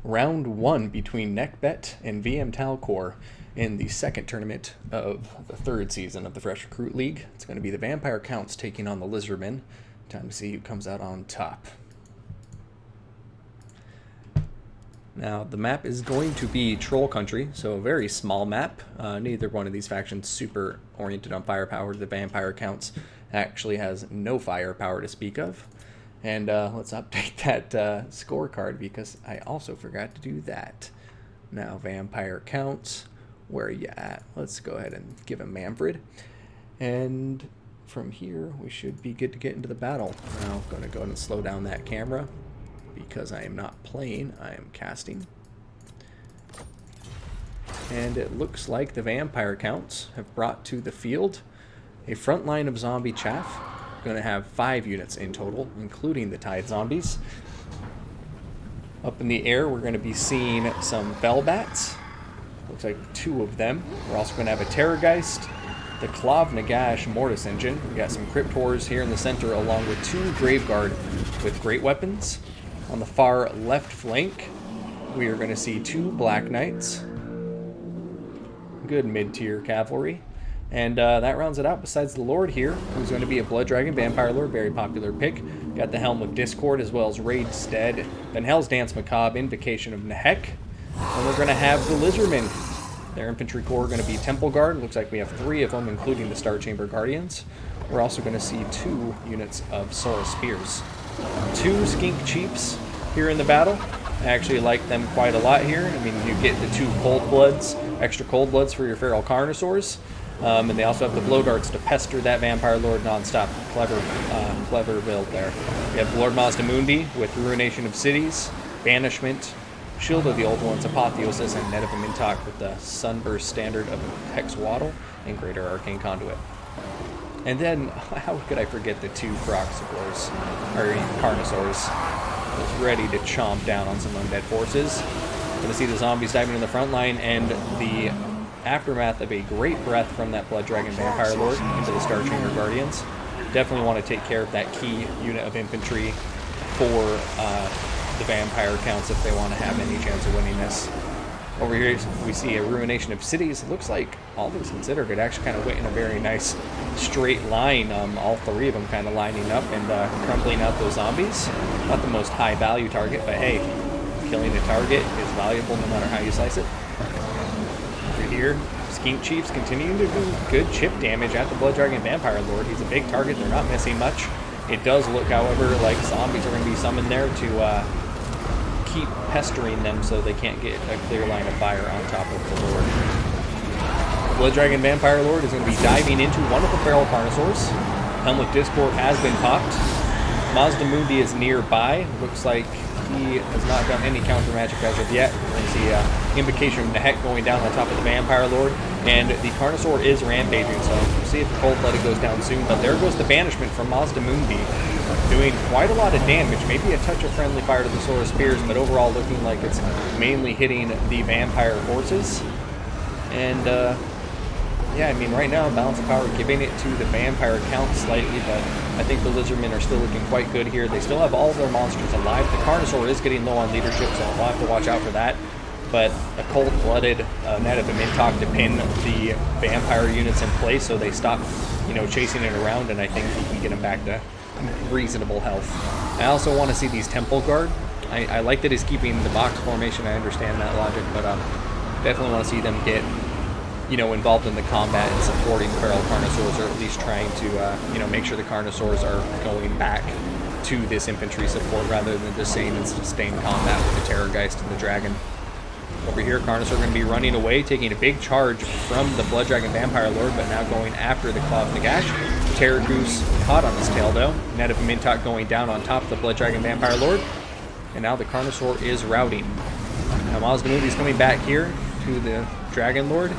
round one between Nekhbet and VM talcore in the second tournament of the third season of the Fresh Recruit League. It's going to be the Vampire Counts taking on the Lizardmen. Time to see who comes out on top. Now, the map is going to be Troll Country, so a very small map. Neither one of these factions super oriented on firepower. The Vampire Counts actually has no firepower to speak of. And let's update that scorecard because I also forgot to do that. Now, Vampire Counts, where are you at? Let's go ahead and give him Manfred. And from here, we should be good to get into the battle. Now, I'm going to go ahead and slow down that camera because I am not playing, I am casting. And it looks like the Vampire Counts have brought to the field a front line of zombie chaff. Going to have 5 units in total, including the Tide Zombies. Up in the air, we're going to be seeing some Bellbats. Looks like 2 of them. We're also going to have a Terrorgeist, the Klav Nagash Mortis Engine. We got some Cryptors here in the center, along with 2 Graveguard with great weapons. On the far left flank, we are going to see 2 Black Knights. Good mid-tier cavalry. And that rounds it out. Besides the Lord here, who's going to be a Blood Dragon Vampire Lord, very popular pick. Got the Helm of Discord, as well as Raid Stead, then Hell's Dance Macabre, Invocation of Nehek. And we're going to have the Lizardmen. Their infantry corps are going to be Temple Guard. Looks like we have 3 of them, including the Star Chamber Guardians. We're also going to see 2 units of Sora Spears. 2 Skink Chiefs here in the battle. I actually like them quite a lot here. I mean, you get the 2 Cold Bloods, extra Cold Bloods for your Feral Carnosaurs. And they also have the Blow Darts to pester that Vampire Lord nonstop. Clever build there. We have Lord Mazdamundi with Ruination of Cities, Banishment, Shield of the Old Ones, Apotheosis, and Net of Mintok with the Sunburst Standard of Hex Waddle and Greater Arcane Conduit. And then, how could I forget the 2 Croxiclors, or Carnosaurs, that's ready to chomp down on some undead forces. Gonna see the zombies diving in the front line, and the aftermath of a great breath from that Blood Dragon Vampire Lord into the Star Chamber Guardians. Definitely want to take care of that key unit of infantry for the Vampire Counts if they want to have any chance of winning this. Over here we see a Ruination of Cities. It looks like, all things considered, it actually kind of went in a very nice straight line. All 3 of them kind of lining up and crumbling out those zombies. Not the most high value target, but hey, killing a target is valuable no matter how you slice it. Here, Skink Chiefs continuing to do good chip damage at the Blood Dragon Vampire Lord. He's a big target, they're not missing much. It does look, however, like zombies are going to be summoned there to keep pestering them so they can't get a clear line of fire on top of the Lord. The Blood Dragon Vampire Lord is going to be diving into one of the Feral Carnosaurs. Helm of Discord has been popped. Mazdamundi is nearby. Looks like he has not done any counter magic as of yet. We're going to see Invocation of Nehek going down on top of the Vampire Lord. And the Carnosaur is rampaging, so we'll see if the Cold Blooded goes down soon. But there goes the Banishment from Mazdamundi, doing quite a lot of damage. Maybe a touch of friendly fire to the Sora Spears, but overall looking like it's mainly hitting the Vampire horses. And yeah, I mean, right now, Balance of Power giving it to the Vampire Count slightly, but I think the Lizardmen are still looking quite good here. They still have all of their monsters alive. The Carnosaur is getting low on leadership, so we'll have to watch out for that. But a Cold-Blooded Net of Mintok to pin the Vampire units in place so they stop, you know, chasing it around, and I think he can get them back to reasonable health. I also want to see these Temple Guard. I like that he's keeping the box formation. I understand that logic, but definitely want to see them get, you know, involved in the combat and supporting Feral Carnosaurs, or at least trying to, you know, make sure the Carnosaurs are going back to this infantry support rather than just staying in sustained combat with the Terrorgeist and the Dragon. Over here, Carnosaur are going to be running away, taking a big charge from the Blood Dragon Vampire Lord, but now going after the Klav Nagash. Terror Goose caught on his tail, though. Net of Mintok going down on top of the Blood Dragon Vampire Lord. And now the Carnosaur is routing. Now Mazdamundi is coming back here to the Dragon Lord.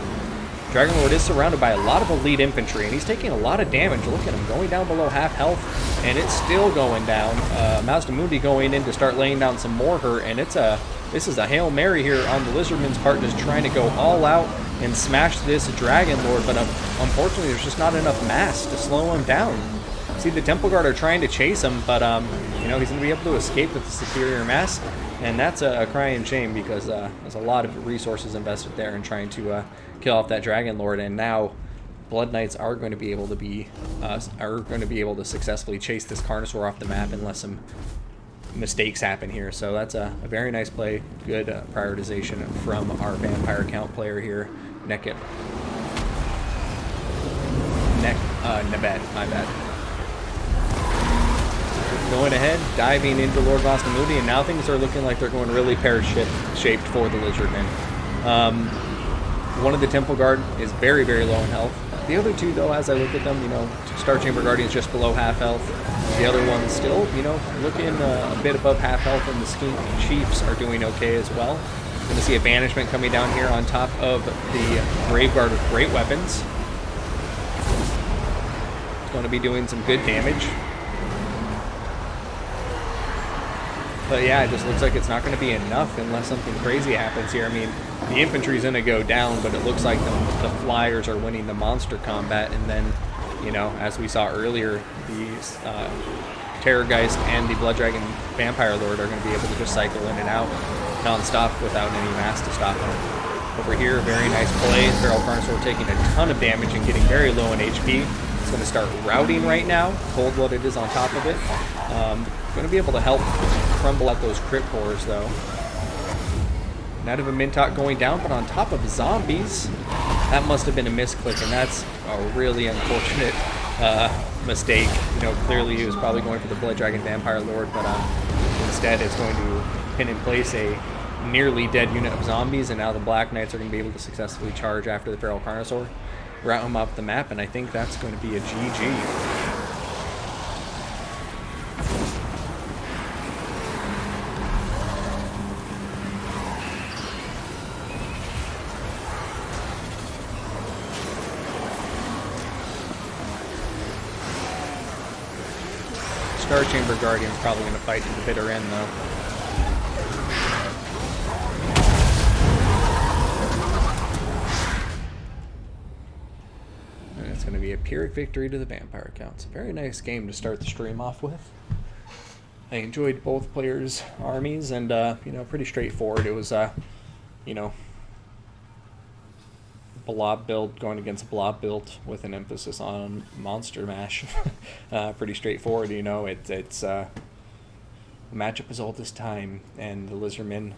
Dragon Lord is surrounded by a lot of elite infantry, and he's taking a lot of damage. Look at him, going down below half health, and it's still going down. Mazdamundi going in to start laying down some more hurt, and this is a Hail Mary here on the Lizardmen's part, just trying to go all out and smash this Dragon Lord, but unfortunately there's just not enough mass to slow him down. See, the Temple Guard are trying to chase him, but you know, he's going to be able to escape with the superior mass. And that's a crying shame, because there's a lot of resources invested there in trying to kill off that Dragon Lord, and now Blood Knights are going to be able to successfully chase this Carnosaur off the map unless some mistakes happen here. So that's a very nice play, good prioritization from our Vampire Count player here, Nekhbet, my bad. Going ahead, diving into Lord Vastamudi, and now things are looking like they're going really pear-shaped for the Lizardmen. One of the Temple Guard is very, very low in health. The other two, though, as I look at them, you know, Star Chamber Guardian's just below half health. The other one's still, you know, looking a bit above half health, and the Skink Chiefs are doing okay as well. Going to see a Banishment coming down here on top of the Grave Guard with great weapons. It's going to be doing some good damage. But yeah, it just looks like it's not going to be enough unless something crazy happens here. I mean, the infantry's going to go down, but it looks like the flyers are winning the monster combat. And then, you know, as we saw earlier, the Terrorgeist and the Blood Dragon Vampire Lord are going to be able to just cycle in and out non-stop without any mass to stop them. Over here, very nice play. Feral Carnosaur taking a ton of damage and getting very low in HP. It's going to start routing right now. Cold-blooded is on top of it. Going to be able to help crumble at those crit cores, though. Not even Mintok going down, but on top of zombies. That must have been a misclick, and that's a really unfortunate mistake. You know, clearly he was probably going for the Blood Dragon Vampire Lord, but instead it's going to pin in place a nearly dead unit of zombies, and now the Black Knights are going to be able to successfully charge after the Feral Carnosaur, route him off the map, and I think that's going to be a GG. Star Chamber Guardian's probably going to fight to the bitter end, though. And it's going to be a Pyrrhic victory to the Vampire Counts. A very nice game to start the stream off with. I enjoyed both players' armies, and, you know, pretty straightforward. It was, you know, blob build going against blob build with an emphasis on monster mash. Pretty straightforward, you know. It's the matchup is old as time, and the Lizardmen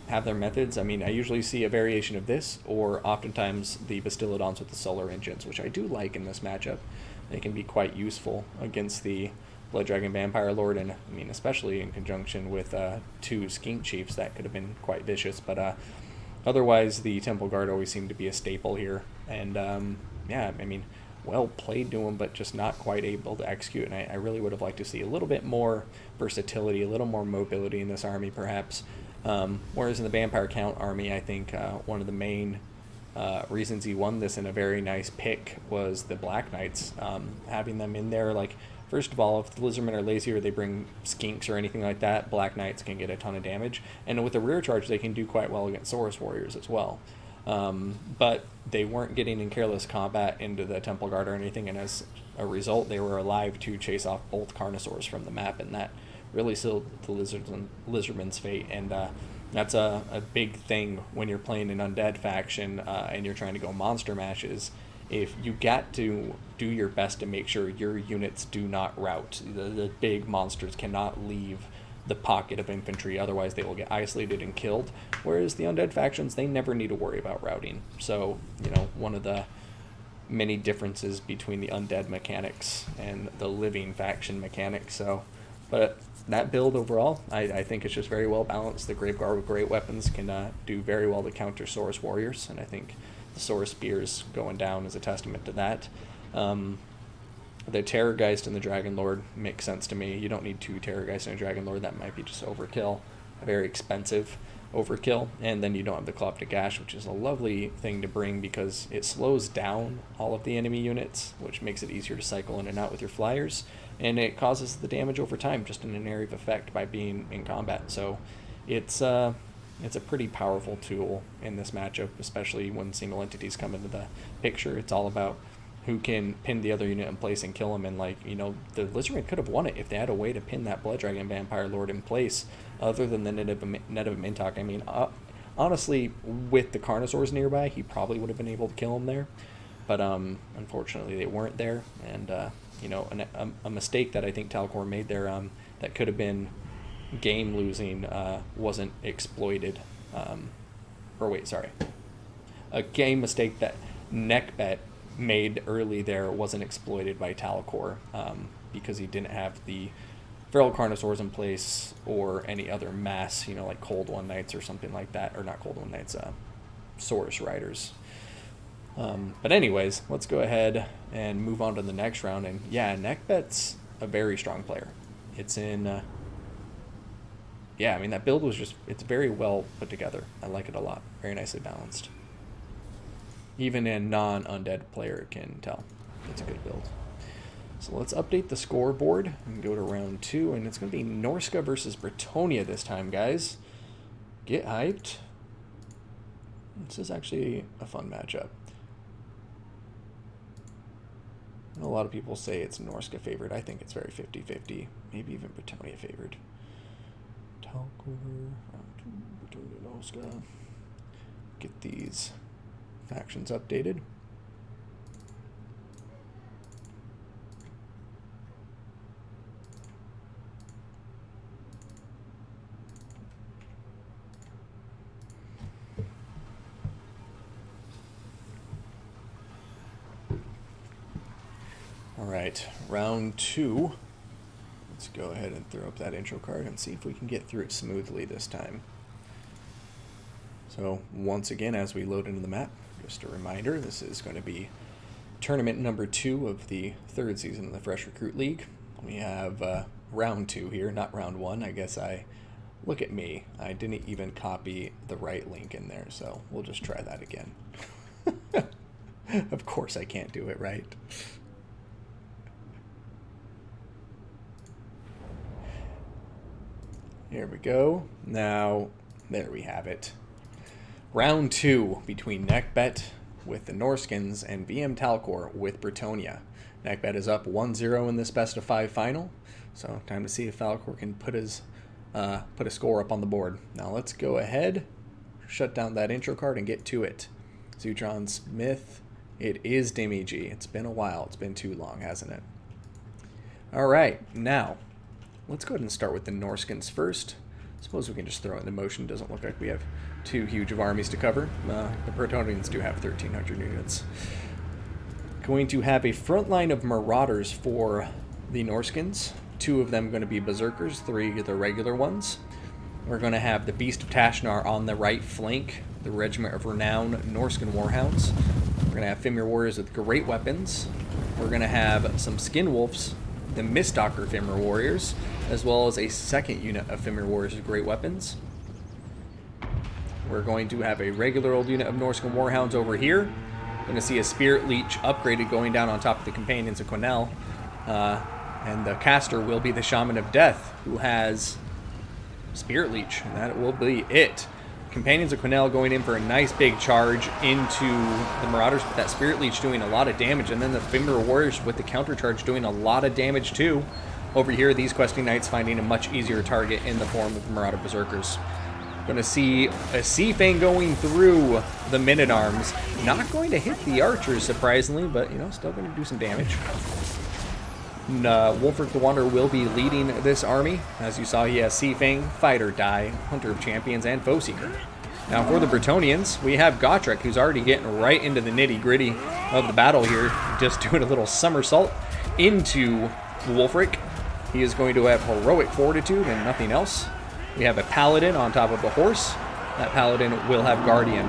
have their methods. I mean, I usually see a variation of this, or oftentimes the Bastiladons with the solar engines, which I do like in this matchup. They can be quite useful against the Blood Dragon Vampire Lord, and I mean, especially in conjunction with two Skink Chiefs, that could have been quite vicious. But otherwise, the Temple Guard always seemed to be a staple here. And, yeah, I mean, well played to him, but just not quite able to execute. And I really would have liked to see a little bit more versatility, a little more mobility in this army, perhaps. Whereas in the Vampire Count army, I think one of the main reasons he won this in a very nice pick was the Black Knights. Having them in there, like, first of all, if the Lizardmen are lazy or they bring Skinks or anything like that, Black Knights can get a ton of damage. And with the rear charge, they can do quite well against Saurus Warriors as well. But they weren't getting in careless combat into the Temple Guard or anything, and as a result, they were alive to chase off both Carnosaurs from the map, and that really sealed the Lizardmen's fate. And that's a big thing when you're playing an undead faction and you're trying to go monster matches. If you got to do your best to make sure your units do not rout. The big monsters cannot leave the pocket of infantry, otherwise they will get isolated and killed. Whereas the undead factions, they never need to worry about routing. So, you know, one of the many differences between the undead mechanics and the living faction mechanics. So, but that build overall, I think it's just very well balanced. The Grave Guard with great weapons can do very well to counter Saurus Warriors, and I think the Saurus Spears going down is a testament to that. The Terrorgeist and the Dragon Lord make sense to me. You don't need two Terrorgeist and a Dragon Lord. That might be just overkill, a very expensive overkill. And then you don't have the Club to Gash, which is a lovely thing to bring because it slows down all of the enemy units, which makes it easier to cycle in and out with your flyers. And it causes the damage over time, just in an area of effect by being in combat. So it's a pretty powerful tool in this matchup, especially when single entities come into the picture. It's all about who can pin the other unit in place and kill him. And, like, you know, the Lizardmen could have won it if they had a way to pin that Blood Dragon Vampire Lord in place other than the Net of Mintok. I mean, honestly, with the Carnosaurs nearby, he probably would have been able to kill him there. But unfortunately, they weren't there. And, you know, a mistake that I think talcore made there that could have been game-losing wasn't exploited. Or wait, sorry. A game mistake that Nekhbet made early there wasn't exploited by talcore because he didn't have the feral Carnosaurs in place or any other mass, you know, like Cold One Knights or something like that. Or not Cold One Knights, Saurus Riders. But anyways, let's go ahead and move on to the next round. And yeah, Nekhbet's a very strong player. It's in... yeah, I mean, that build was just, it's very well put together. I like it a lot. Very nicely balanced. Even a non-undead player can tell it's a good build. So let's update the scoreboard and go to round 2. And it's going to be NORSCA versus Bretonnia this time, guys. Get hyped. This is actually a fun matchup. I know a lot of people say it's NORSCA favored. I think it's very 50-50. Maybe even Bretonnia favored. Talcore, round 2, NORSCA. Get these factions updated. All right, round 2. Let's go ahead and throw up that intro card and see if we can get through it smoothly this time. So once again, as we load into the map, just a reminder, this is going to be tournament number 2 of the 3rd season of the Fresh Recruit League. We have round 2 here, not round 1. I guess look at me. I didn't even copy the right link in there, so we'll just try that again. Of course I can't do it right. Here we go. Now, there we have it. Round 2 between Nekhbet with the Norskins and VM talcore with Bretonnia. Nekhbet is up 1-0 in this best of 5 final. So time to see if talcore can put a score up on the board. Now let's go ahead, shut down that intro card and get to it. Zutron Smith. It is Dimmy G. It's been a while. It's been too long, hasn't it? All right, now let's go ahead and start with the Norskins first. Suppose we can just throw it in motion. Doesn't look like we have too huge of armies to cover. The Bretonnians do have 1,300 units. Going to have a front line of Marauders for the Norskins. 2 of them going to be Berserkers, 3 the regular ones. We're going to have the Beast of Tashnar on the right flank, the Regiment of Renown Norscan Warhounds. We're going to have Fimir Warriors with great weapons. We're going to have some Skin Wolves, the Misttalker Fimir Warriors, as well as a second unit of Fimir Warriors with great weapons. We're going to have a regular old unit of Norscan Warhounds over here. Going to see a Spirit Leech upgraded going down on top of the Companions of Quenelle. And the caster will be the Shaman of Death, who has Spirit Leech, and that will be it. Companions of Quenelle going in for a nice big charge into the Marauders, but that Spirit Leech doing a lot of damage, and then the Fimir Warriors with the counter charge doing a lot of damage too. Over here, these Questing Knights finding a much easier target in the form of the Marauder Berserkers. Going to see a Sea Fang going through the Men-at-Arms. Not going to hit the Archers, surprisingly, but, you know, still going to do some damage. Wulfric the Wanderer will be leading this army. As you saw, he has Sea Fang, Fight or Die, Hunter of Champions, and Foe Seeker. Now for the Bretonnians, we have Gotrek, who's already getting right into the nitty-gritty of the battle here, just doing a little somersault into Wulfric. He is going to have Heroic Fortitude and nothing else. We have a Paladin on top of the horse. That Paladin will have Guardian.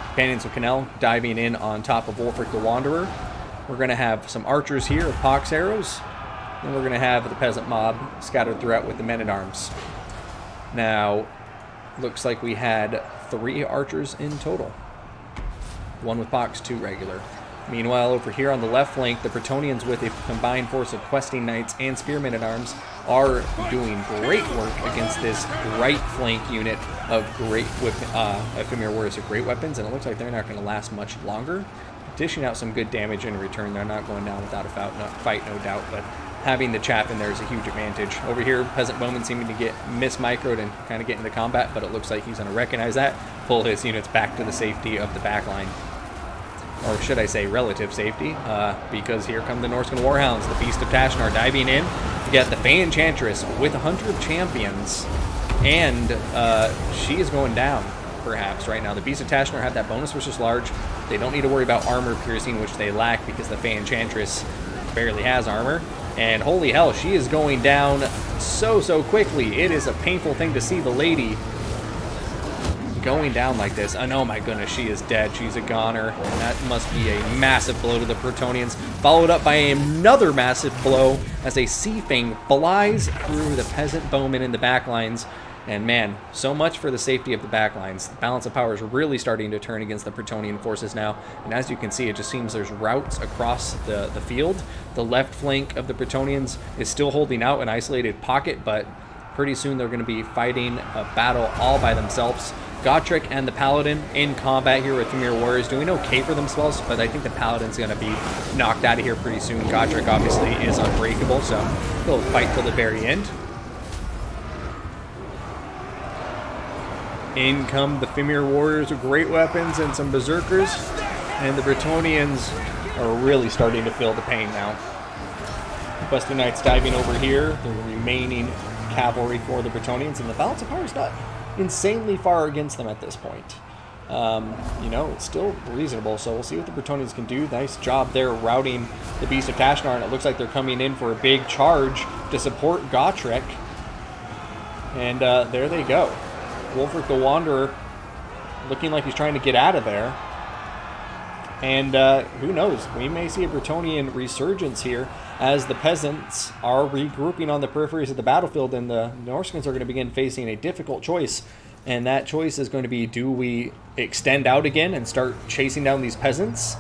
Companions of Quenelle diving in on top of Wulfric the Wanderer. We're going to have some archers here of Pox arrows. And we're going to have the peasant mob scattered throughout with the Men-at-Arms. Now, looks like we had 3 archers in total. 1 with Pox, 2 regular. Meanwhile, over here on the left flank, the Bretonnians with a combined force of Questing Knights and Spearmen-at-Arms are doing great work against this right flank unit of Ephemeral Warriors of great weapons, and it looks like they're not going to last much longer. Dishing out some good damage in return. They're not going down without a fight, no doubt, but having the chaff in there is a huge advantage. Over here, Peasant Bowman seeming to get mismicroed and kind of get into combat, but it looks like he's going to recognize that, pull his units back to the safety of the backline. Or should I say relative safety, because here come the Norscan Warhounds, the Beast of Tashnar diving in. You got the Fey Enchantress with 100 champions, and she is going down, perhaps, right now. The Beast of Tashnar have that bonus versus large. They don't need to worry about armor piercing, which they lack because the Fey Enchantress barely has armor. And holy hell, she is going down so quickly. It is a painful thing to see the lady going down like this. And oh my goodness, she is dead. She's a goner. And that must be a massive blow to the Protonians. Followed up by another massive blow as a Sea Fang flies through the Peasant Bowman in the backlines. And man, so much for the safety of the backlines. The balance of power is really starting to turn against the Protonian forces now. And as you can see, it just seems there's routes across the field. The left flank of the Protonians is still holding out an isolated pocket, but pretty soon they're going to be fighting a battle all by themselves. Gotrek and the Paladin in combat here with Ephemeral Warriors doing okay for themselves, but I think the Paladin's going to be knocked out of here pretty soon. Gotrek obviously is unbreakable, so he'll fight till the very end. In come the Ephemeral Warriors with great weapons and some Berserkers, and the Bretonians are really starting to feel the pain now. Busty Knights diving over here, the remaining cavalry for the Bretonians, and the balance of power is not insanely far against them at this point. You know, it's still reasonable, so we'll see what the Bretonians can do. Nice job there routing the Beast of Tashnar, and it looks like they're coming in for a big charge to support Gotrek. And there they go. Wulfric the Wanderer looking like he's trying to get out of there. And who knows, we may see a Bretonian resurgence here as the peasants are regrouping on the peripheries of the battlefield, and the Norscans are going to begin facing a difficult choice. And that choice is going to be, do we extend out again and start chasing down these peasants?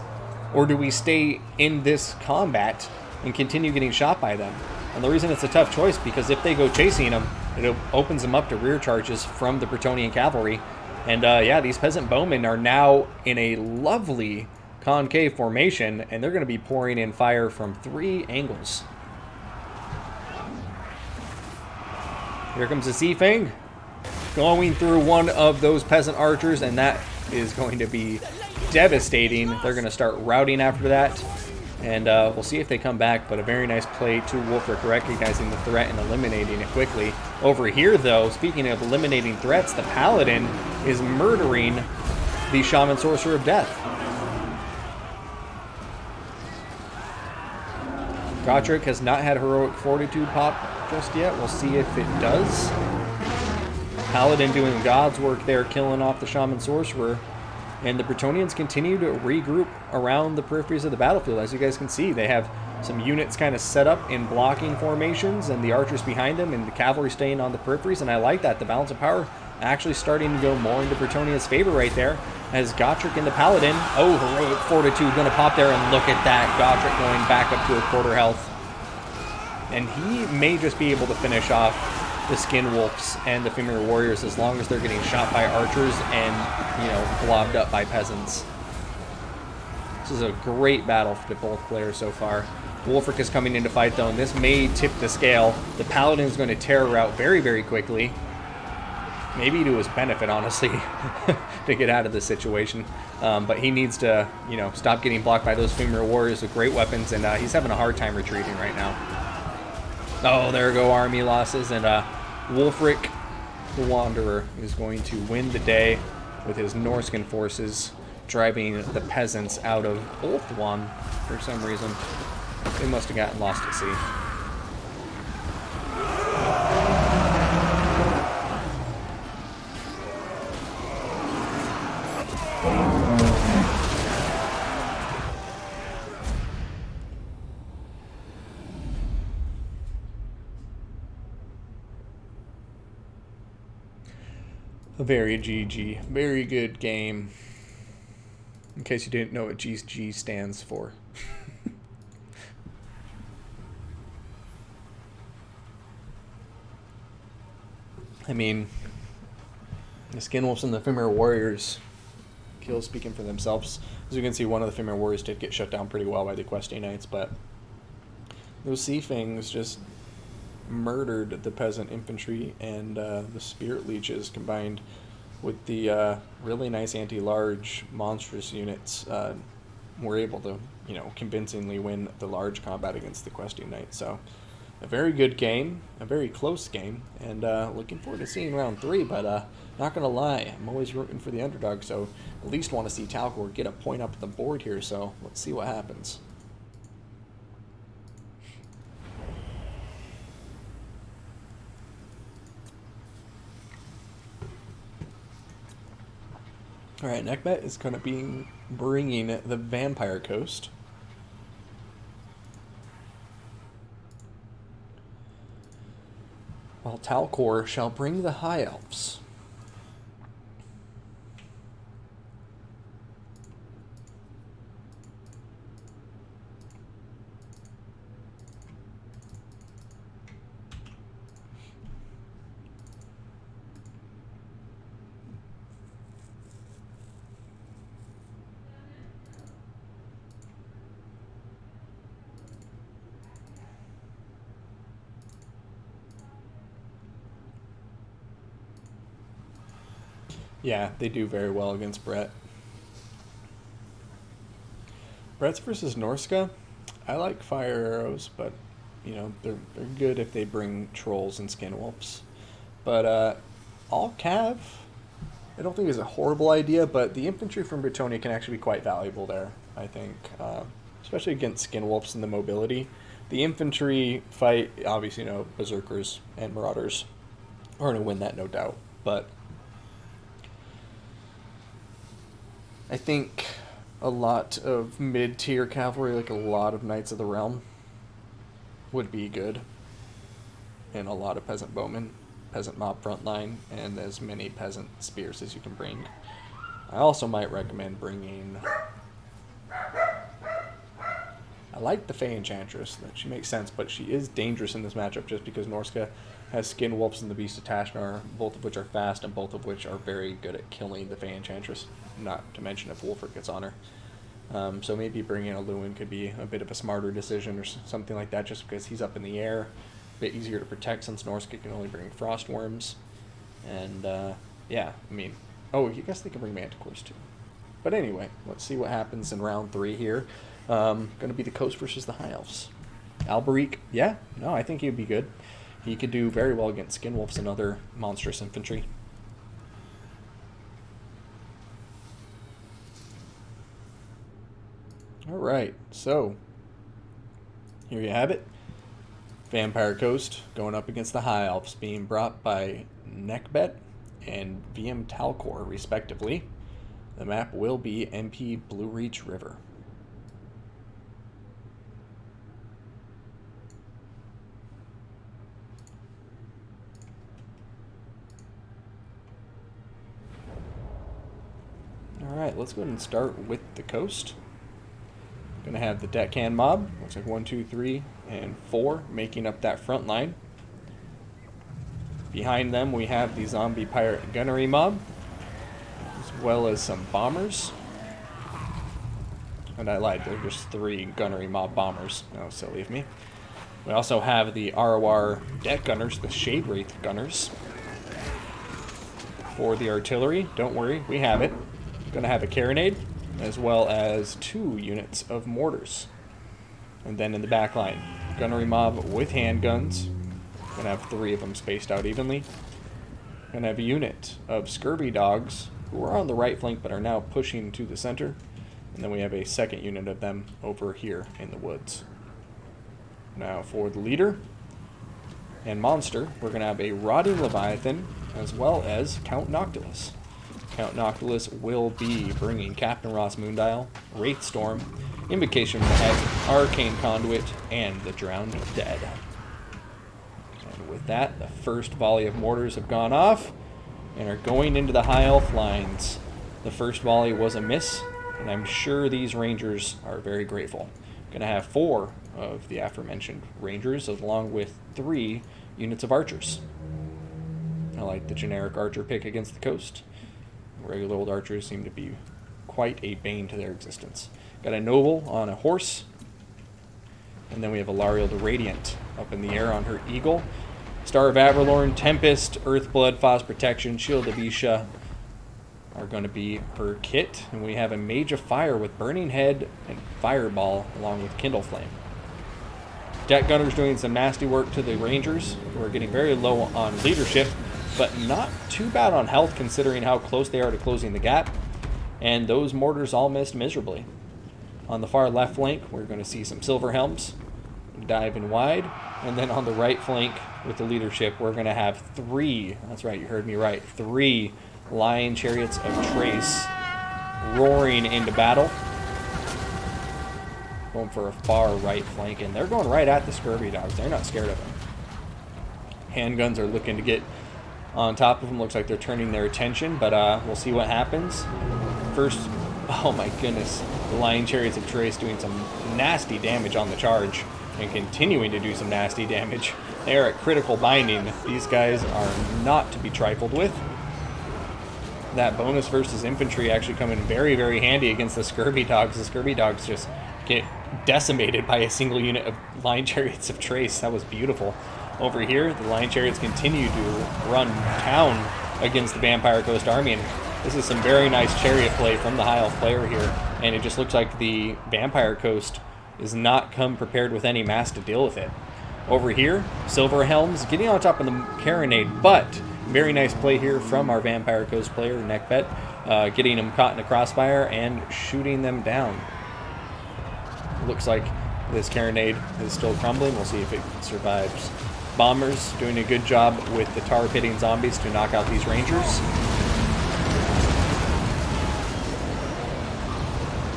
Or do we stay in this combat and continue getting shot by them? And the reason it's a tough choice, because if they go chasing them, it opens them up to rear charges from the Bretonian cavalry. And yeah, these peasant bowmen are now in a lovely concave formation, and they're going to be pouring in fire from 3 angles. Here comes the Sea Fang going through one of those peasant archers, and that is going to be devastating. They're going to start routing after that, and we'll see if they come back. But a very nice play to Wulfric, recognizing the threat and eliminating it quickly. Over here, though, speaking of eliminating threats, the Paladin is murdering the Shaman Sorcerer of Death. Gotrek has not had Heroic Fortitude pop just yet. We'll see if it does. Paladin doing God's work there, killing off the Shaman Sorcerer. And the Bretonians continue to regroup around the peripheries of the battlefield. As you guys can see, they have some units kind of set up in blocking formations, and the archers behind them, and the cavalry staying on the peripheries. And I like that. The balance of power actually starting to go more into Bretonia's favor right there, as Gotrek and the Paladin, oh, Heroic Fortitude going to pop there, and look at that. Gotrek going back up to a quarter health. And he may just be able to finish off the Skin Wolves and the Ephemeral Warriors as long as they're getting shot by archers and, you know, blobbed up by peasants. This is a great battle for both players so far. Wulfric is coming in to fight, though, and this may tip the scale. The Paladin is going to terror out very, very quickly. Maybe to his benefit, honestly, to get out of this situation. But he needs to, you know, stop getting blocked by those Ephemeral Warriors with great weapons, and he's having a hard time retreating right now. Oh, there go army losses, and Wulfric the Wanderer is going to win the day with his Norscan forces driving the peasants out of Ulthuan for some reason. They must have gotten lost at sea. A very GG. Very good game. In case you didn't know what GG stands for. I mean, The Skinwolves and the Ephemeral Warriors kills speaking for themselves. As you can see, one of the Ephemeral Warriors did get shut down pretty well by the Questing Knights, but those Sea Fangs just murdered the Peasant Infantry, and the Spirit Leeches combined with the really nice anti-large monstrous units were able to, you know, convincingly win the large combat against the Questing Knights. So a very good game, a very close game, and looking forward to seeing round 3, but not going to lie, I'm always rooting for the underdog, so at least want to see talcore get a point up the board here, so let's see what happens. Alright, Nekhbet is going to be bringing the Vampire Coast. While talcore shall bring the High Elves. Yeah, they do very well against Brett. Brett's versus NORSCA. I like fire arrows, but you know, they're good if they bring trolls and skinwolves. But all cav, I don't think is a horrible idea, but the infantry from Bretonnia can actually be quite valuable there, I think. Especially against skinwolves and the mobility. The infantry fight, obviously, you know, berserkers and marauders are going to win that, no doubt. But I think a lot of mid-tier cavalry, like a lot of Knights of the Realm, would be good. And a lot of peasant bowmen, peasant mob frontline, and as many peasant spears as you can bring. I also might recommend bringing... I like the Fey Enchantress. She makes sense, but she is dangerous in this matchup just because NORSCA has Skinwolves and the Beast of Tashnar, both of which are fast and both of which are very good at killing the Fey Enchantress, not to mention if Wolfert gets on her. So maybe bringing a Lewin could be a bit of a smarter decision or something like that just because he's up in the air. A bit easier to protect since NORSCA can only bring Frost Worms. And yeah, I mean, oh, I guess they can bring Manticores too. But anyway, let's see what happens in round 3 here. Going to be the Coast versus the High Elves. Alberic, yeah, no, I think he'd be good. He could do very well against Skinwolves and other monstrous infantry. Alright, so here you have it. Vampire Coast going up against the High Elves, being brought by Nekhbet and VM Talcore, respectively. The map will be MP Blue Reach River. Alright, let's go ahead and start with the coast. Gonna have the deckhand mob. Looks like 1, 2, 3, and 4 making up that front line. Behind them we have the zombie pirate gunnery mob, as well as some bombers. And I lied, they're just 3 gunnery mob bombers. Oh, silly of me. We also have the ROR deck gunners, the Shade Wraith gunners. For the artillery, don't worry, we have it. Gonna have a carronade, as well as 2 units of mortars. And then in the back line, gunnery mob with handguns. Gonna have 3 of them spaced out evenly. Gonna have a unit of scurvy dogs, who are on the right flank but are now pushing to the center. And then we have a second unit of them over here in the woods. Now for the leader and monster, we're gonna have a rotting leviathan, as well as Count Noctilus. Count Noctilus will be bringing Captain Ross Moondial, Wraith Storm, Invocation from the Head, Arcane Conduit, and the Drowned Dead. And with that, the first volley of mortars have gone off and are going into the High Elf lines. The first volley was a miss, and I'm sure these Rangers are very grateful. Going to have 4 of the aforementioned Rangers, along with 3 units of Archers. I like the generic archer pick against the coast. Regular old archers seem to be quite a bane to their existence. Got a noble on a horse. And then we have Alariel the Radiant up in the air on her eagle. Star of Averlorn, Tempest, Earthblood, Phos Protection, Shield of Isha are going to be her kit. And we have a Mage of Fire with Burning Head and Fireball along with Kindle Flame. Deck Gunner's doing some nasty work to the Rangers, who are getting very low on leadership, but not too bad on health considering how close they are to closing the gap. And those mortars all missed miserably. On the far left flank, we're going to see some Silver Helms diving wide. And then on the right flank with the leadership, we're going to have 3, that's right, you heard me right, 3 Lion Chariots of Trace roaring into battle. Going for a far right flank, and they're going right at the Scurvy Dogs. They're not scared of them. Handguns are looking to get on top of them. Looks like they're turning their attention, but we'll see what happens. First, oh my goodness, the Lion Chariots of Trace doing some nasty damage on the charge and continuing to do some nasty damage. They are at critical binding. These guys are not to be trifled with. That bonus versus infantry actually come in very, very handy against the Scurvy Dogs. The Scurvy Dogs just get decimated by a single unit of Lion Chariots of Trace. That was beautiful. Over here, the Lion Chariots continue to run town against the Vampire Coast Army, and this is some very nice chariot play from the High Elf player here, and it just looks like the Vampire Coast is not come prepared with any mass to deal with it. Over here, Silver Helms getting on top of the Carronade, but very nice play here from our Vampire Coast player, Nekhbet, getting them caught in a crossfire and shooting them down. Looks like this Carronade is still crumbling. We'll see if it survives. Bombers doing a good job with the tar pitting zombies to knock out these Rangers.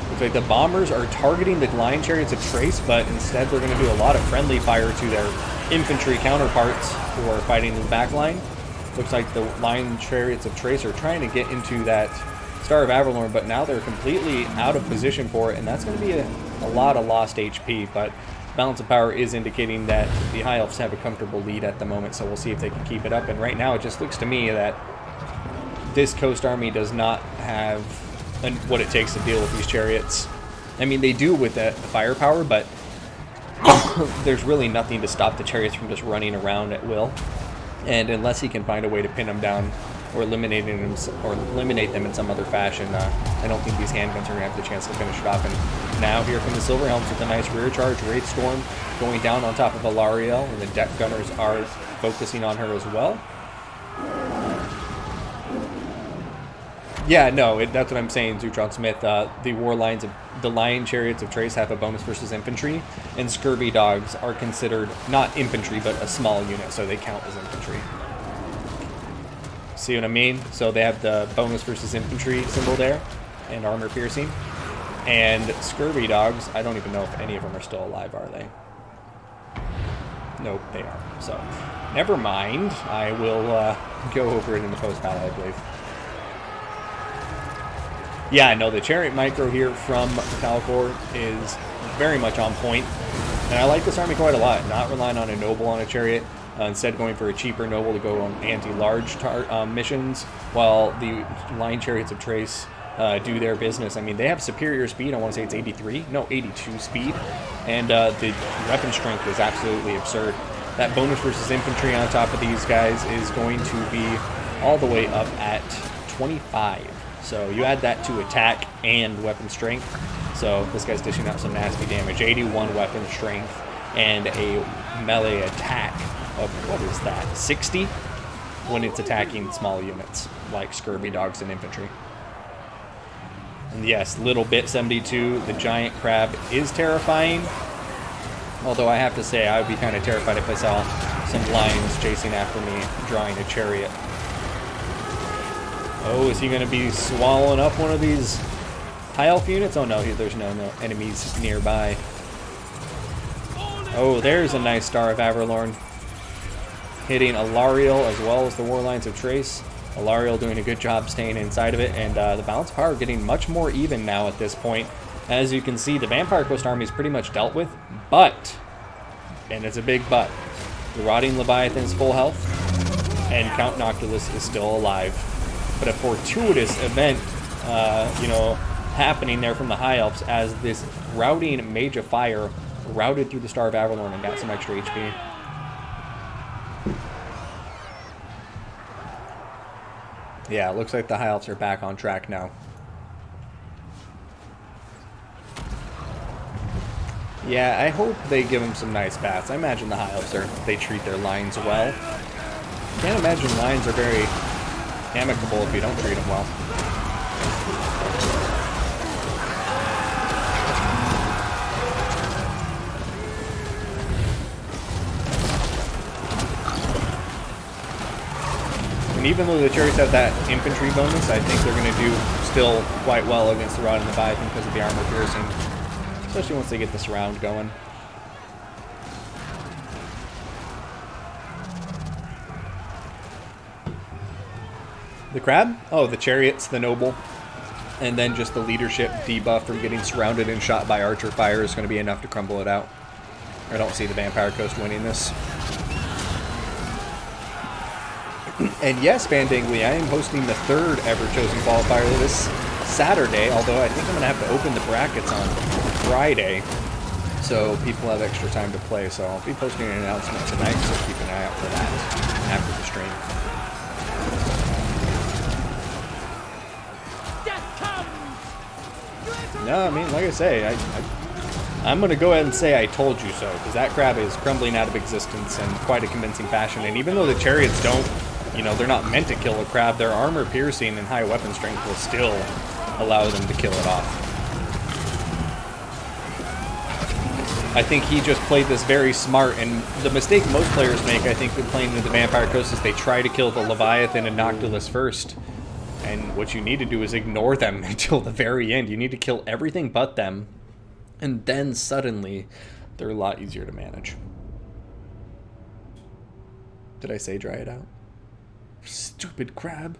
Looks like the Bombers are targeting the Lion Chariots of Trace, but instead they're going to do a lot of friendly fire to their infantry counterparts who are fighting the back line. Looks like the Lion Chariots of Trace are trying to get into that Star of Averlorn, but now they're completely out of position for it, and that's going to be a lot of lost HP, but balance of power is indicating that the High Elves have a comfortable lead at the moment, so we'll see if they can keep it up. And right now it just looks to me that this Coast Army does not have what it takes to deal with these chariots. I mean, they do with the firepower, but there's really nothing to stop the chariots from just running around at will. And unless he can find a way to pin them down or eliminate them in some other fashion, I don't think these handguns are going to have the chance to finish it off. And now here come the Silver Helms with a nice rear charge, Wraith Storm going down on top of Alariel, and the deck gunners are focusing on her as well. Yeah, no, that's what I'm saying, Zutron Smith. The Lion Chariots of Trace have a bonus versus infantry, and Scurvy Dogs are considered not infantry, but a small unit, so they count as infantry. See what I mean? So they have the bonus versus infantry symbol there, and armor piercing. And Scurvy Dogs, I don't even know if any of them are still alive, are they? Nope, they are. So, never mind. I will go over it in the post-battle, I believe. Yeah, no, the Chariot Micro here from talcore is very much on point. And I like this army quite a lot, not relying on a noble on a chariot. Instead going for a cheaper noble to go on anti-large missions, while the Lion Chariots of Trace do their business. I mean, they have superior speed. I want to say it's 83. No, 82 speed. And the weapon strength is absolutely absurd. That bonus versus infantry on top of these guys is going to be all the way up at 25. So you add that to attack and weapon strength. So this guy's dishing out some nasty damage. 81 weapon strength and a melee attack of, what is that, 60? When it's attacking small units like Scurvy Dogs and infantry. And yes, Little Bit 72, the giant crab, is terrifying. Although I have to say, I would be kind of terrified if I saw some lions chasing after me, drawing a chariot. Oh, is he going to be swallowing up one of these High Elf units? Oh no, there's no enemies nearby. Oh, there's a nice Star of Averlorn. Hitting Alariel as well as the Warlines of Trace. Alariel doing a good job staying inside of it, and the balance of power getting much more even now at this point. As you can see, the Vampire Coast Army is pretty much dealt with, but, and it's a big but, the Rotting Leviathan's full health. and Count Noctilus is still alive. But a fortuitous event, you know, happening there from the High Elves as this routing Mage of Fire routed through the Star of Avalorn and got some extra HP. Yeah, it looks like the High Elves are back on track now. Yeah, I hope they give them some nice bats. I imagine the High Elves they treat their lines well. Can't imagine lines are very amicable if you don't treat them well. And even though the Chariots have that infantry bonus, I think they're going to do still quite well against the Rod and the Leviathan because of the armor piercing. Especially once they get this round going. The crab? Oh, the chariots, the noble. And then just the leadership debuff from getting surrounded and shot by archer fire is going to be enough to crumble it out. I don't see the Vampire Coast winning this. And yes, Bandangly, I am hosting the 3rd ever Chosen Qualifier this Saturday, although I think I'm going to have to open the brackets on Friday, so people have extra time to play. So I'll be posting an announcement tonight, so keep an eye out for that after the stream. No, I mean, like I say, I'm going to go ahead and say I told you so, because that crab is crumbling out of existence in quite a convincing fashion. And even though the chariots don't, you know, they're not meant to kill a crab, their armor piercing and high weapon strength will still allow them to kill it off. I think he just played this very smart, and the mistake most players make, I think, when playing into the Vampire Coast is they try to kill the Leviathan and Noctilus first. And what you need to do is ignore them until the very end. You need to kill everything but them, and then suddenly they're a lot easier to manage. Did I say dry it out? Stupid crab.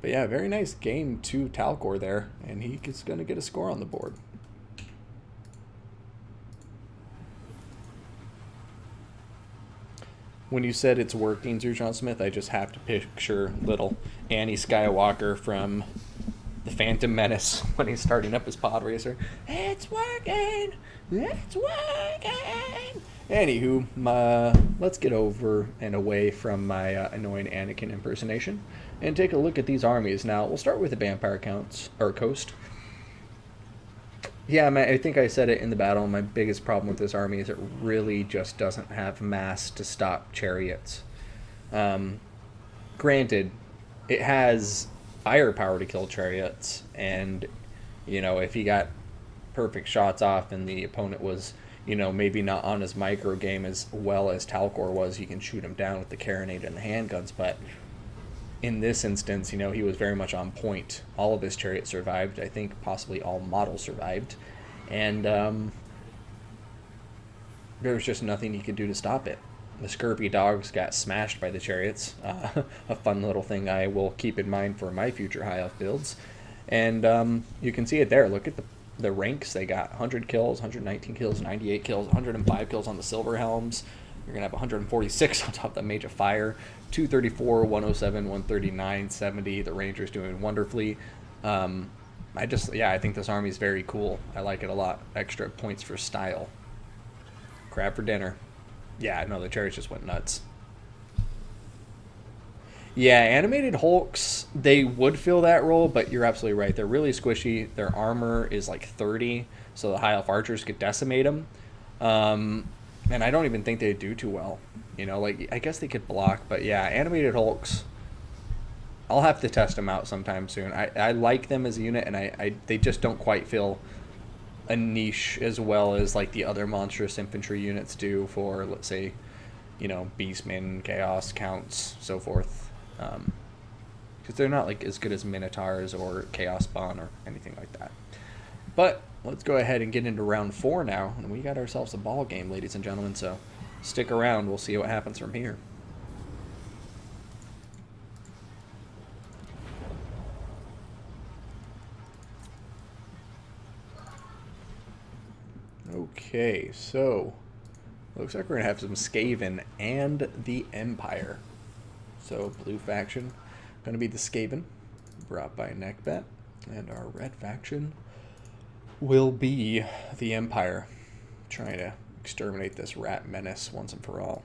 But yeah, very nice game to talcore there, and he is going to get a score on the board. When you said it's working, Sir John Smith, I just have to picture little Annie Skywalker from The Phantom Menace when he's starting up his pod racer. It's working! It's working! Anywho, let's get over and away from my annoying Anakin impersonation and take a look at these armies. Now, we'll start with the Vampire Coast. Yeah, I think I said it in the battle. My biggest problem with this army is it really just doesn't have mass to stop chariots. Granted, it has firepower to kill chariots, and, you know, if he got perfect shots off and the opponent was, you know, maybe not on his micro game as well as talcore was, you can shoot him down with the carronade and the handguns, but in this instance, you know, he was very much on point. All of his chariots survived. I think possibly all models survived. And there was just nothing he could do to stop it. The Scurvy dogs got smashed by the chariots. A fun little thing I will keep in mind for my future high elf builds. And you can see it there. Look at the ranks. They got 100 kills, 119 kills, 98 kills, 105 kills on the Silver Helms. You're going to have 146 on top of the Mage of Fire, 234, 107, 139, 70. The Rangers doing wonderfully. I think this army is very cool. I like it a lot. Extra points for style. Crab for dinner. Yeah, no, the Chariots just went nuts. Yeah, animated Hulks, they would fill that role, but you're absolutely right. They're really squishy. Their armor is like 30, so the high elf archers could decimate them. And I don't even think they do too well. You know, like, I guess they could block, but yeah, animated Hulks, I'll have to test them out sometime soon. I like them as a unit, and they just don't quite fill a niche as well as, like, the other monstrous infantry units do for, let's say, you know, Beastmen, Chaos, Counts, so forth. Because they're not, like, as good as Minotaurs or Chaos Spawn or anything like that. But let's go ahead and get into round 4 now, and we got ourselves a ball game, ladies and gentlemen, so stick around. We'll see what happens from here. Okay, so looks like we're going to have some Skaven and the Empire. So blue faction going to be the Skaven, brought by Nekhbet, and our red faction will be the Empire, trying to exterminate this rat menace once and for all.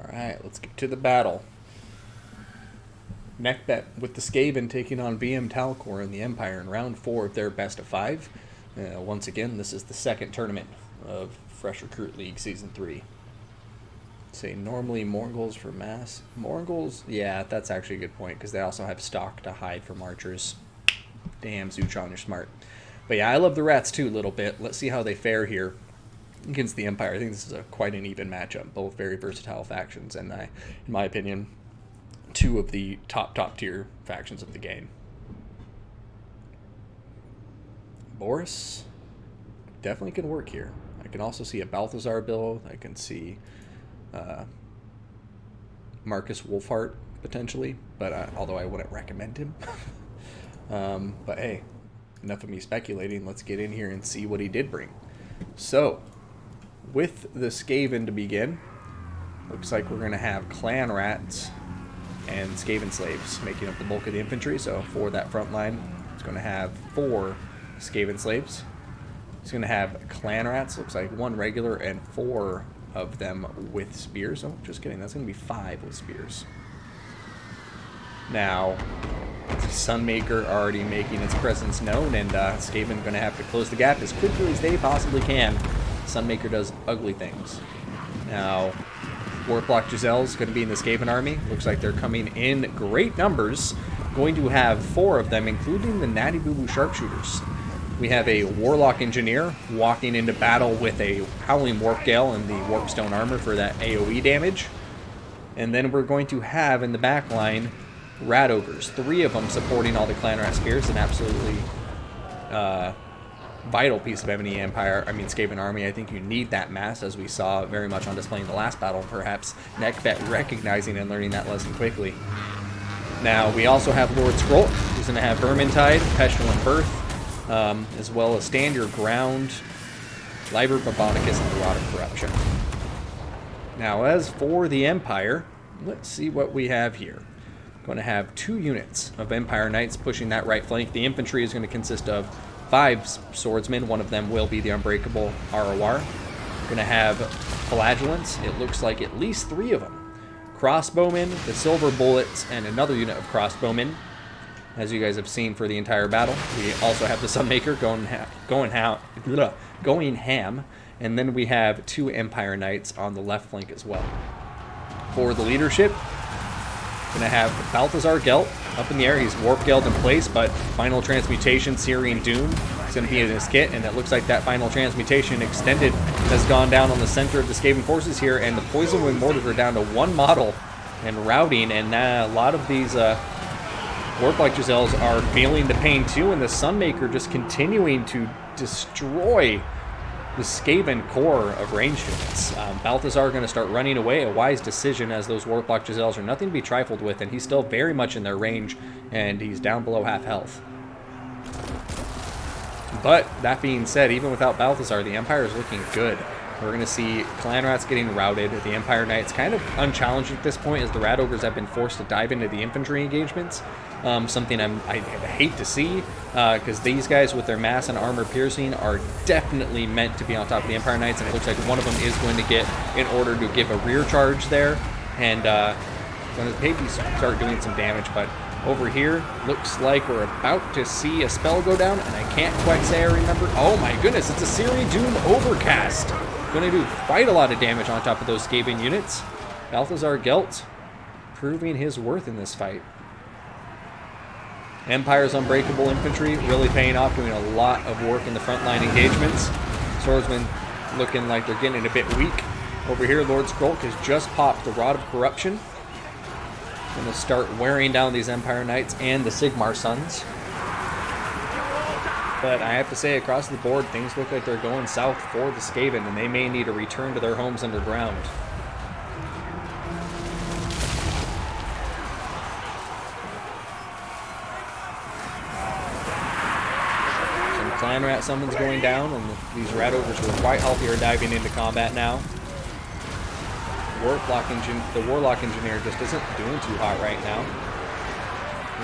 Alright, let's get to the battle. Nekhbet with the Skaven taking on VM Talcore and the Empire in round 4 of their best of 5. Once again, this is the second tournament of Fresh Recruit League Season 3. Say normally Morghuls for mass. Morghuls, yeah, that's actually a good point, because they also have stock to hide from archers. Damn, Zuchon, you're smart. But yeah, I love the rats too a little bit. Let's see how they fare here against the Empire. I think this is quite an even matchup. Both very versatile factions, and in my opinion, two of the top tier factions of the game. Boris definitely can work here. I can also see a Balthazar build. I can see Marcus Wolfhart potentially, but although I wouldn't recommend him. But hey, enough of me speculating. Let's get in here and see what he did bring. So, with the Skaven to begin, looks like we're going to have clan rats and Skaven slaves making up the bulk of the infantry. So for that front line, it's going to have 4 Skaven slaves. It's going to have clan rats, looks like 1 regular and 4 of them with spears. Oh, just kidding, that's going to be 5 with spears. Now, Sunmaker already making its presence known, and Skaven going to have to close the gap as quickly as they possibly can. Sunmaker does ugly things. Now, Warplock Giselle's going to be in the Skaven army. Looks like they're coming in great numbers. Going to have 4 of them, including the Natty Boo Boo Sharpshooters. We have a Warlock Engineer walking into battle with a Howling Warp Gale and the Warpstone armor for that AoE damage. And then we're going to have in the back line Rat Ogres, 3 of them supporting all the Clan Rat Spears, an absolutely vital piece of any Skaven army. I think you need that mass, as we saw very much on display in the last battle. Perhaps Nekhbet recognizing and learning that lesson quickly. Now, we also have Lord Scroll, who's going to have Vermintide, Pestilent Birth, as well as Stand Your Ground, Liber Barbonicus, and the Rod of Corruption. Now, as for the Empire, let's see what we have here. Going to have 2 units of Empire Knights pushing that right flank. The infantry is going to consist of 5 swordsmen. One of them will be the Unbreakable ROR. Going to have Flagellants. It looks like at least 3 of them. Crossbowmen, the Silver Bullets, and another unit of crossbowmen, as you guys have seen for the entire battle. We also have the Sunmaker going ham, and then we have 2 Empire Knights on the left flank as well. For the leadership, going to have Balthazar Gelt up in the air. He's Warp Geld in place, but Final Transmutation, Syrian Doom is going to be in his kit, and it looks like that Final Transmutation Extended has gone down on the center of the Skaven forces here, and the Poison Wind Mortars are down to 1 model and routing, and a lot of these Warplock Giselles are feeling the pain too, and the Sunmaker just continuing to destroy the Skaven core of ranged units. Balthazar going to start running away, a wise decision, as those Warplock Giselles are nothing to be trifled with, and he's still very much in their range, and he's down below half health. But, that being said, even without Balthazar, the Empire is looking good. We're going to see Clan Rats getting routed. The Empire Knights kind of unchallenged at this point, as the Rat Ogres have been forced to dive into the infantry engagements. Something I hate to see, because these guys with their mass and armor piercing are definitely meant to be on top of the Empire Knights, and it looks like one of them is going to get in order to give a rear charge there, and going to maybe start doing some damage. But over here, looks like we're about to see a spell go down, and I can't quite say I remember. Oh my goodness, it's a Syrian Doom Overcast. Going to do quite a lot of damage on top of those Skaven units. Balthazar Gelt proving his worth in this fight. Empire's Unbreakable Infantry really paying off, doing a lot of work in the frontline engagements. Swordsmen looking like they're getting a bit weak. Over here, Lord Skrulk has just popped the Rod of Corruption. Going to start wearing down these Empire Knights and the Sigmar Sons. But I have to say, across the board, things look like they're going south for the Skaven, and they may need a return to their homes underground. Some clan rat summons going down, and these rat ogres who are quite healthy are diving into combat now. The Warlock Engineer just isn't doing too hot right now.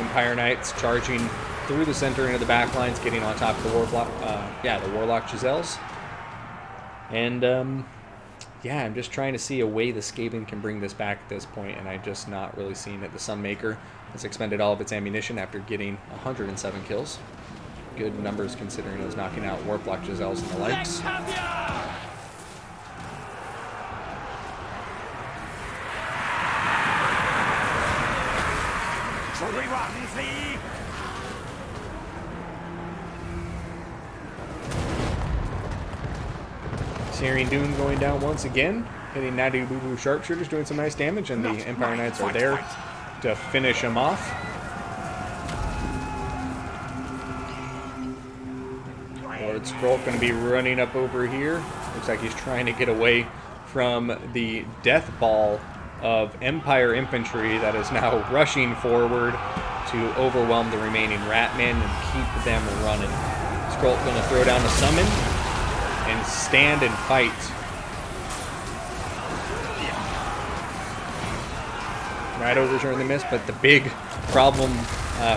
Empire Knights charging through the center into the back lines, getting on top of the Warlock Giselles. And, yeah, I'm just trying to see a way the Skaven can bring this back at this point, and I'm just not really seeing it. The Sunmaker has expended all of its ammunition after getting 107 kills. Good numbers considering it was knocking out Warlock Giselles and the likes. Searing Dune going down once again, hitting Natty Boo Boo Sharpshooters, doing some nice damage, and the Empire Knights are there to finish him off. Lord Scroll going to be running up over here. Looks like he's trying to get away from the death ball of Empire infantry that is now rushing forward to overwhelm the remaining Ratmen and keep them running. Scroll going to throw down a summon and stand and fight. Rat ogres are in the mist, but the big problem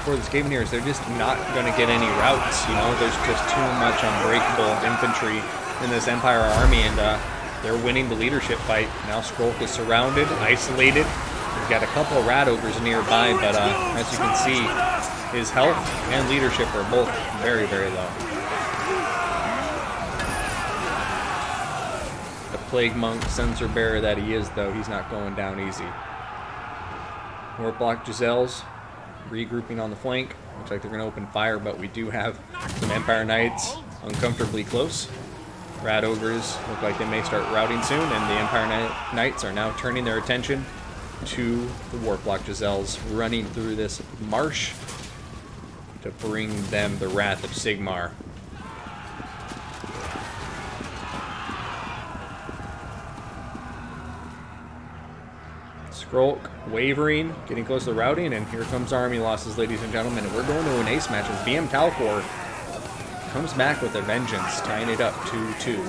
for the Skaven here is they're just not going to get any routes. You know, there's just too much unbreakable infantry in this Empire army, and they're winning the leadership fight. Now Skrulk is surrounded, isolated. We've got a couple of rat ogres nearby, but as you can see, his health and leadership are both very, very low. The Plague Monk sensor bearer that he is, though, he's not going down easy. Warlock Giselles regrouping on the flank. Looks like they're going to open fire, but we do have some Empire Knights uncomfortably close. Rat ogres look like they may start routing soon, and the Empire Knights are now turning their attention to the Warlock Giselles, running through this marsh to bring them the Wrath of Sigmar. Skrulk wavering, getting close to routing, and here comes army losses, ladies and gentlemen. And we're going to an ace match as BM Talcore comes back with a vengeance, tying it up 2-2.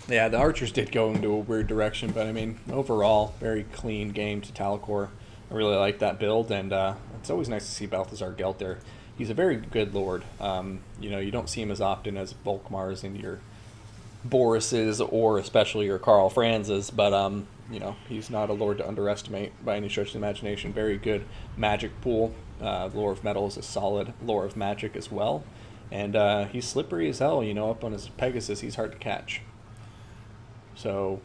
Yeah, the archers did go into a weird direction, but I mean, overall, very clean game to Talcore. I really like that build, and it's always nice to see Balthazar Gelt there. He's a very good lord. You know, you don't see him as often as Volkmars and your Borises, or especially your Karl Franzes, but you know, he's not a lord to underestimate by any stretch of the imagination. Very good magic pool. Lore of Metal is a solid lore of magic as well, and he's slippery as hell. You know, up on his Pegasus, he's hard to catch. So,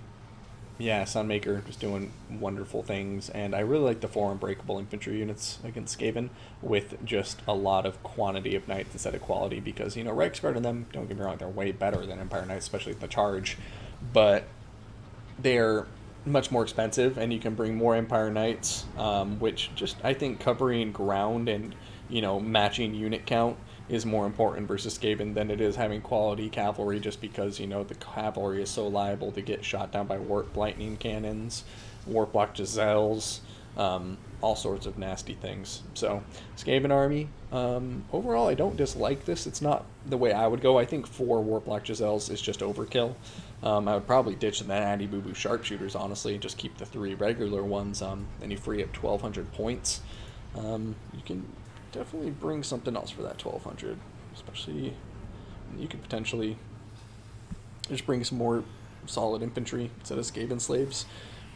yeah, Sunmaker just doing wonderful things, and I really like the 4 unbreakable infantry units against Skaven with just a lot of quantity of knights instead of quality, because, you know, Reiksguard and them, don't get me wrong, they're way better than Empire Knights, especially the charge, but they're much more expensive, and you can bring more Empire Knights, which just, I think, covering ground and, you know, matching unit count is more important versus Skaven than it is having quality cavalry, just because, you know, the cavalry is so liable to get shot down by warp lightning cannons, warlock Giselles, all sorts of nasty things. So, Skaven army, overall I don't dislike this. It's not the way I would go. I think 4 warlock Giselles is just overkill. I would probably ditch the Natty Boo Boo Sharpshooters, honestly, and just keep the 3 regular ones, and you free up 1,200 points. You can definitely bring something else for that 1,200, especially you could potentially just bring some more solid infantry instead of Skaven slaves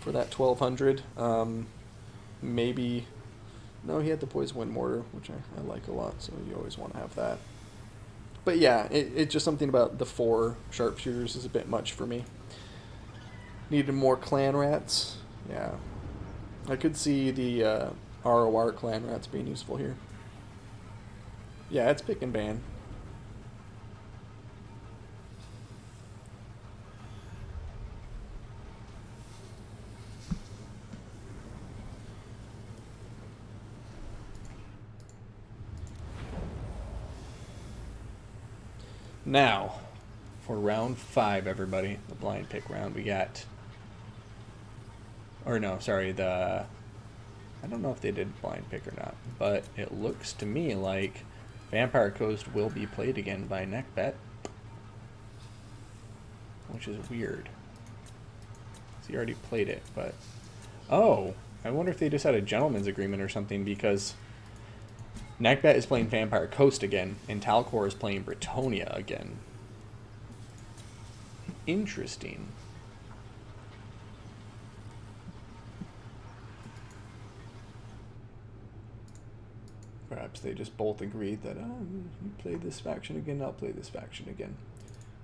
for that 1,200. Maybe, no, he had the poison wind mortar, which I like a lot, so you always want to have that. But yeah, it's just something about the 4 sharpshooters is a bit much for me. Needed more clan rats. Yeah, I could see the ROR clan rats being useful here. Yeah, it's pick and ban. Now, for round 5, everybody, the blind pick round, we got... Or no, sorry, I don't know if they did blind pick or not, but it looks to me like Vampire Coast will be played again by Nekhbet, which is weird. So he already played it, but... Oh, I wonder if they just had a gentleman's agreement or something, because Nekhbet is playing Vampire Coast again, and Talcore is playing Bretonnia again. Interesting. Perhaps they just both agreed that, you play this faction again, I'll play this faction again.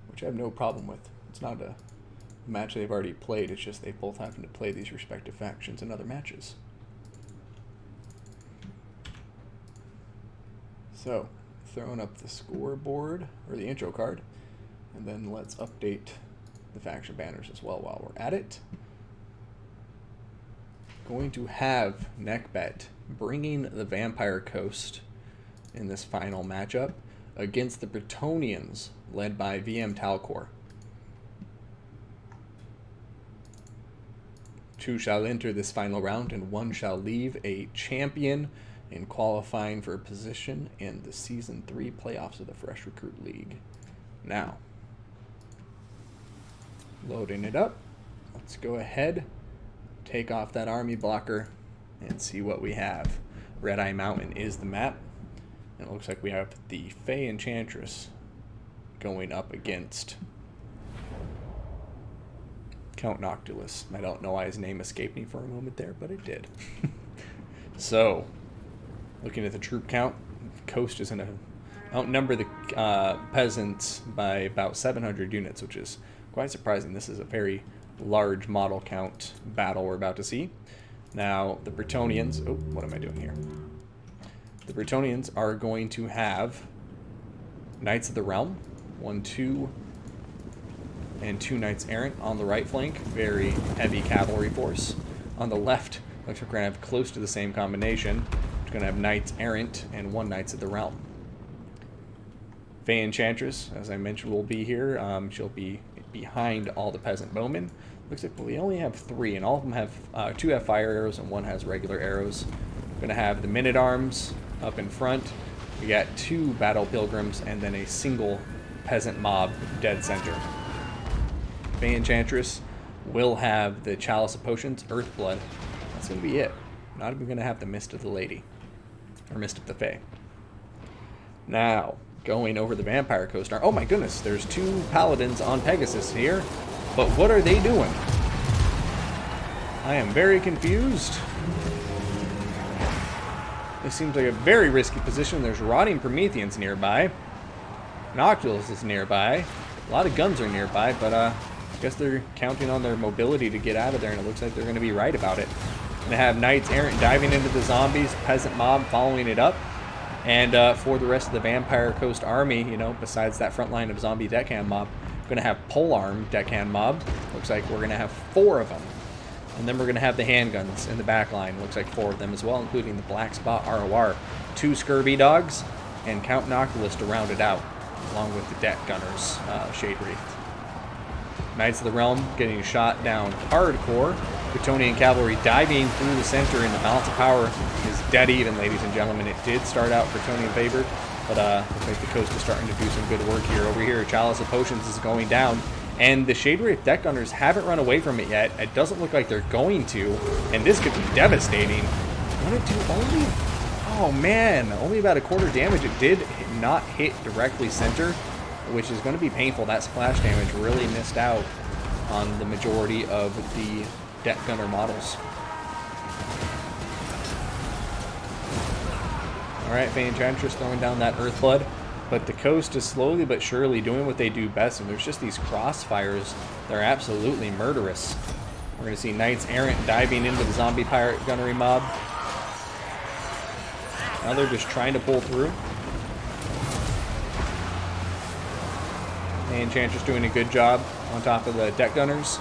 Which I have no problem with. It's not a match they've already played, it's just they both happen to play these respective factions in other matches. So, throwing up the scoreboard, or the intro card, and then let's update the faction banners as well while we're at it. Going to have Nekhbet bringing the Vampire Coast in this final matchup against the Bretonnians, led by VM Talcore. 2 shall enter this final round, and 1 shall leave a champion in qualifying for a position in the Season 3 playoffs of the Fresh Recruit League. Now, loading it up. Let's go ahead, take off that army blocker, and see what we have. Red Eye Mountain is the map. And it looks like we have the Fey Enchantress going up against Count Noctilus. I don't know why his name escaped me for a moment there, but it did. So, looking at the troop count, Coast is going to outnumber the peasants by about 700 units, which is quite surprising. This is a very large model count battle we're about to see. Now, the Bretonnians... Oh, what am I doing here? The Bretonnians are going to have Knights of the Realm, 1, 2, and 2 Knights Errant on the right flank. Very heavy cavalry force. On the left, looks like we're going to have close to the same combination. We're going to have Knights Errant and 1 Knights of the Realm. Fey Enchantress, as I mentioned, will be here. She'll be behind all the peasant bowmen. Looks like we only have 3, and all of them have 2 have fire arrows and 1 has regular arrows. We're going to have the men-at-arms up in front. We got 2 battle pilgrims and then a single peasant mob dead center. Fey Enchantress will have the Chalice of Potions, Earthblood. That's going to be it. Not even going to have the Mist of the Lady, or Mist of the Fey. Now, going over the Vampire Coast. Oh my goodness, there's 2 paladins on Pegasus here. But what are they doing? I am very confused. This seems like a very risky position. There's rotting Prometheans nearby. Noctilus is nearby. A lot of guns are nearby, but I guess they're counting on their mobility to get out of there, and it looks like they're going to be right about it. Going to have Knights Errant diving into the zombies, peasant mob following it up. And for the rest of the Vampire Coast army, you know, besides that front line of zombie deckhand mob, we're going to have polearm deckhand mob. Looks like we're going to have 4 of them. And then we're going to have the handguns in the back line. Looks like 4 of them as well, including the Black Spot ROR. 2 Scurvy Dogs and Count Noctilus to round it out, along with the deck gunners, Shade Wraith. Knights of the Realm getting shot down hardcore. Bretonnian cavalry diving through the center, and the balance of power is dead even, ladies and gentlemen. It did start out Bretonnian favored, but looks like the Coast is starting to do some good work here. Over here, Chalice of Potions is going down, and the Shade Wraith deck gunners haven't run away from it yet. It doesn't look like they're going to, and this could be devastating. 1 or 2 only? Oh man, only about a quarter damage. It did not hit directly center, which is going to be painful. That splash damage really missed out on the majority of the deck gunner models. Alright, Fey Enchantress throwing down that Earthblood, but the Coast is slowly but surely doing what they do best, and there's just these crossfires. They're absolutely murderous. We're going to see Knights Errant diving into the zombie pirate gunnery mob. Now they're just trying to pull through. And Enchantress doing a good job on top of the deck gunners.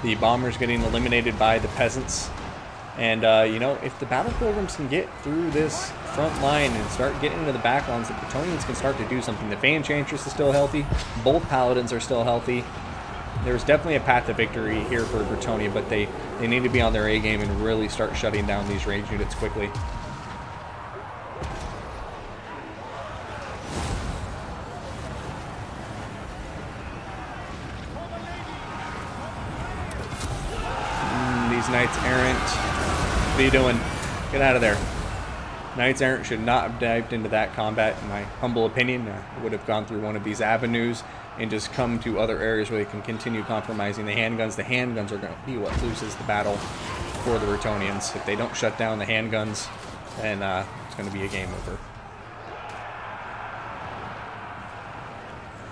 The bombers getting eliminated by the peasants. And, you know, if the Battle Pilgrims can get through this front line and start getting into the back lines, the Bretonnians can start to do something. The Fey Enchantress is still healthy. Both Paladins are still healthy. There's definitely a path to victory here for Bretonnia, but they need to be on their A game and really start shutting down these range units quickly. These Knights Errant, what are you doing? Get out of there. Knights Errant should not have dived into that combat, in my humble opinion. Would have gone through one of these avenues and just come to other areas where they can continue compromising the handguns. The handguns are going to be what loses the battle for the Bretonnians. If they don't shut down the handguns, then it's going to be a game over.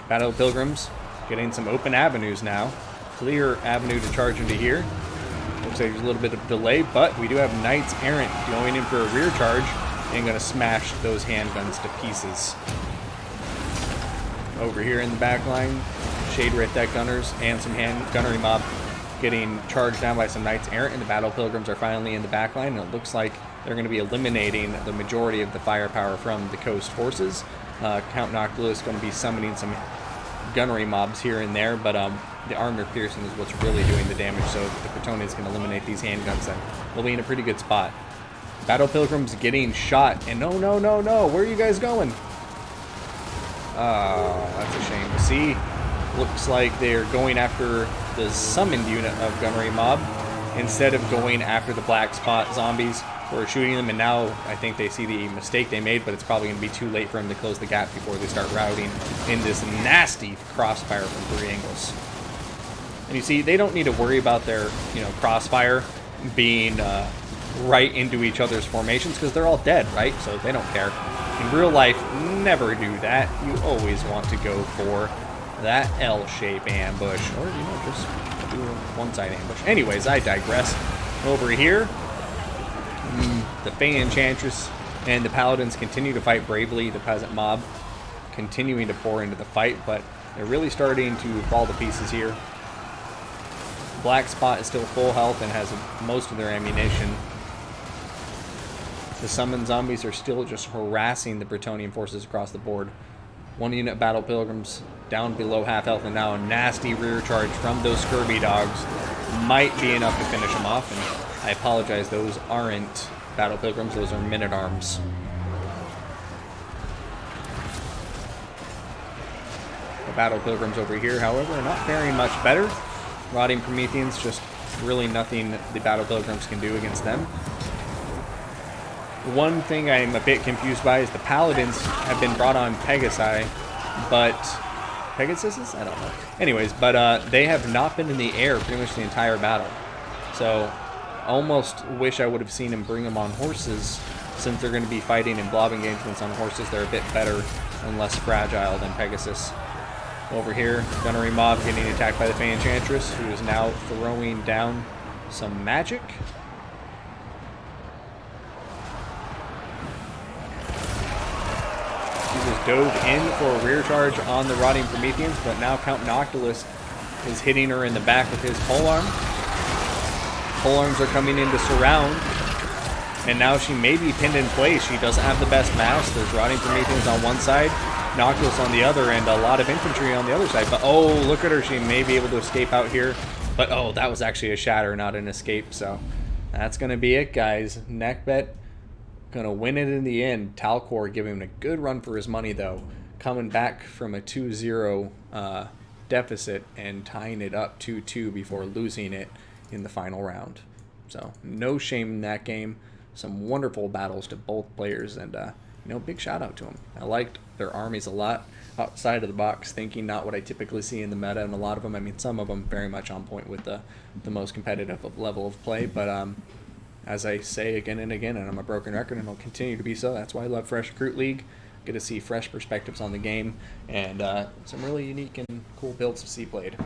Battle Pilgrims getting some open avenues now. Clear avenue to charge into here. Looks like there's a little bit of delay, but we do have Knights Errant going in for a rear charge and going to smash those handguns to pieces. Over here in the back line, Shade Wraith deck gunners and some hand gunnery mob getting charged down by some Knights Errant, and the Battle Pilgrims are finally in the back line, and it looks like they're going to be eliminating the majority of the firepower from the coast forces. Count Noctilus is going to be summoning some gunnery mobs here and there, but the armor piercing is what's really doing the damage, so if the Bretonnians can eliminate these handguns, then they'll be in a pretty good spot. Battle Pilgrims getting shot, and no, where are you guys going? Oh, that's a shame. See, looks like they're going after the summoned unit of gunnery mob instead of going after the black spot zombies who are shooting them, and now I think they see the mistake they made, but it's probably going to be too late for them to close the gap before they start routing in this nasty crossfire from 3 angles. And you see, they don't need to worry about their, crossfire being right into each other's formations because they're all dead, right? So they don't care. In real life, never do that. You always want to go for that L-shape ambush, or just do a one-side ambush. Anyways, I digress. Over here, the Fey Enchantress and the Paladins continue to fight bravely. The peasant mob continuing to pour into the fight, but they're really starting to fall to pieces here. Black Spot is still full health and has most of their ammunition. The summoned zombies are still just harassing the Bretonnian forces across the board. One unit Battle Pilgrims down below half health, and now a nasty rear charge from those Scurvy dogs might be enough to finish them off. And I apologize, those aren't Battle Pilgrims, those are men-at-arms. The Battle Pilgrims over here, however, are not faring much better. Rotting Prometheans, just really nothing the Battle Pilgrims can do against them. One thing I'm a bit confused by is the Paladins have been brought on Pegasi, but... Pegasuses? I don't know. Anyways, but they have not been in the air pretty much the entire battle. So, almost wish I would have seen him bring them on horses, since they're going to be fighting in blob engagements on horses. They're a bit better and less fragile than Pegasus. Over here, gunnery mob getting attacked by the Fey Enchantress, who is now throwing down some magic. She just dove in for a rear charge on the Rotting Prometheans, but now Count Noctilus is hitting her in the back with his polearm. Polearms are coming in to surround, and now she may be pinned in place. She doesn't have the best mass. There's Rotting Prometheans on one side, Noctilus on the other, and a lot of infantry on the other side. But oh, look at her. She may be able to escape out here. But oh, that was actually a shatter, not an escape. So that's going to be it, guys. Nekhbet going to win it in the end. Talcore giving him a good run for his money, though. Coming back from a 2-0 deficit and tying it up 2-2 before losing it in the final round. So no shame in that game. Some wonderful battles to both players, and big shout out to them. I liked their armies a lot, outside of the box thinking, not what I typically see in the meta, and a lot of them, some of them very much on point with the most competitive level of play, but as I say again and again, and I'm a broken record and I'll continue to be so, that's why I love Fresh Recruit League. Get to see fresh perspectives on the game, and some really unique and cool builds to see played.